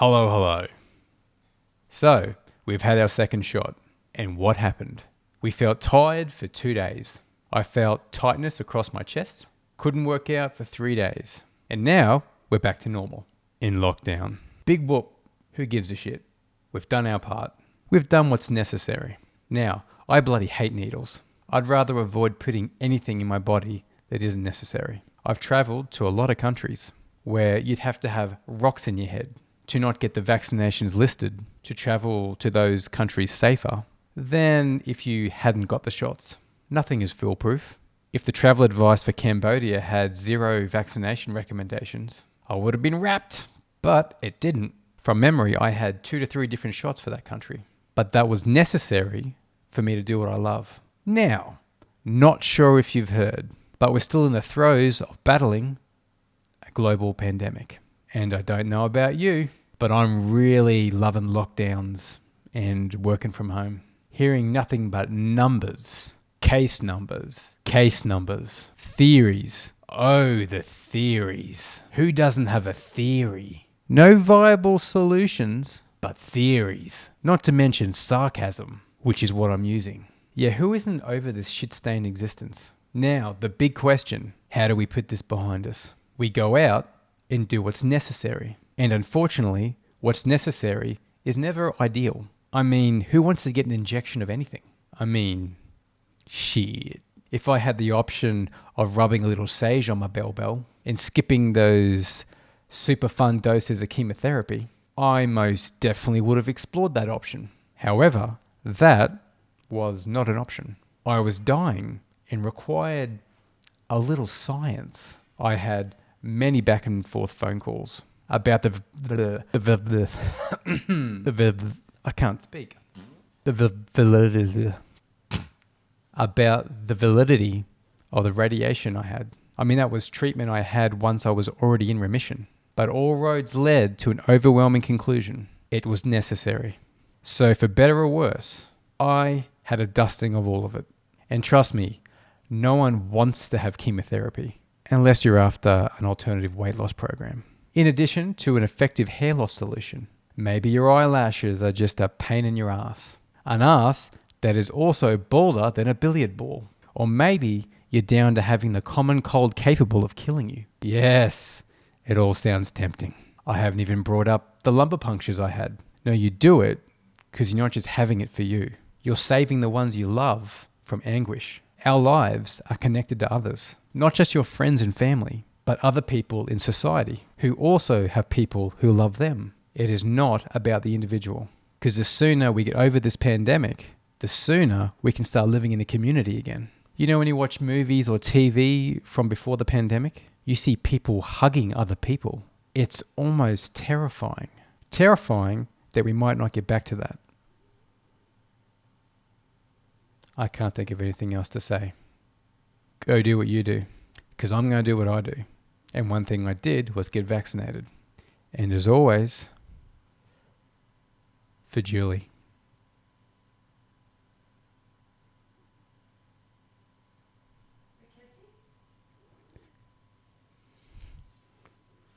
Hello, hello. So, we've had our second shot. And what happened? We felt tired for 2 days. I felt tightness across my chest. Couldn't work out for 3 days. And now, we're back to normal. In lockdown. Big whoop. Who gives a shit? We've done our part. We've done what's necessary. Now, I bloody hate needles. I'd rather avoid putting anything in my body that isn't necessary. I've travelled to a lot of countries where you'd have to have rocks in your head to not get the vaccinations listed to travel to those countries safer than if you hadn't got the shots. Nothing is foolproof. If the travel advice for Cambodia had 0 vaccination recommendations, I would have been wrapped, but it didn't. From memory, I had 2 to 3 different shots for that country, but that was necessary for me to do what I love. Now, not sure if you've heard, but we're still in the throes of battling a global pandemic. And I don't know about you, but I'm really loving lockdowns and working from home. Hearing nothing but numbers, case numbers, theories. Oh, the theories. Who doesn't have a theory? No viable solutions, but theories. Not to mention sarcasm, which is what I'm using. Yeah, who isn't over this shit-stained existence? Now, the big question, how do we put this behind us? We go out and do what's necessary. And unfortunately, what's necessary is never ideal. I mean, who wants to get an injection of anything? I mean, shit. If I had the option of rubbing a little sage on my bell and skipping those super fun doses of chemotherapy, I most definitely would have explored that option. However, that was not an option. I was dying and required a little science. I had many back and forth phone calls about I can't speak. About the validity of the radiation I had. I mean, that was treatment I had once I was already in remission. But all roads led to an overwhelming conclusion. It was necessary. So for better or worse, I had a dusting of all of it. And trust me, no one wants to have chemotherapy unless you're after an alternative weight loss program. In addition to an effective hair loss solution, maybe your eyelashes are just a pain in your ass. An ass that is also balder than a billiard ball. Or maybe you're down to having the common cold capable of killing you. Yes, it all sounds tempting. I haven't even brought up the lumbar punctures I had. No, you do it because you're not just having it for you. You're saving the ones you love from anguish. Our lives are connected to others, not just your friends and family, but other people in society who also have people who love them. It is not about the individual. Because the sooner we get over this pandemic, the sooner we can start living in a community again. You know, when you watch movies or TV from before the pandemic, you see people hugging other people. It's almost terrifying. Terrifying that we might not get back to that. I can't think of anything else to say. Go do what you do, because I'm going to do what I do. And one thing I did was get vaccinated. And as always, for Julie.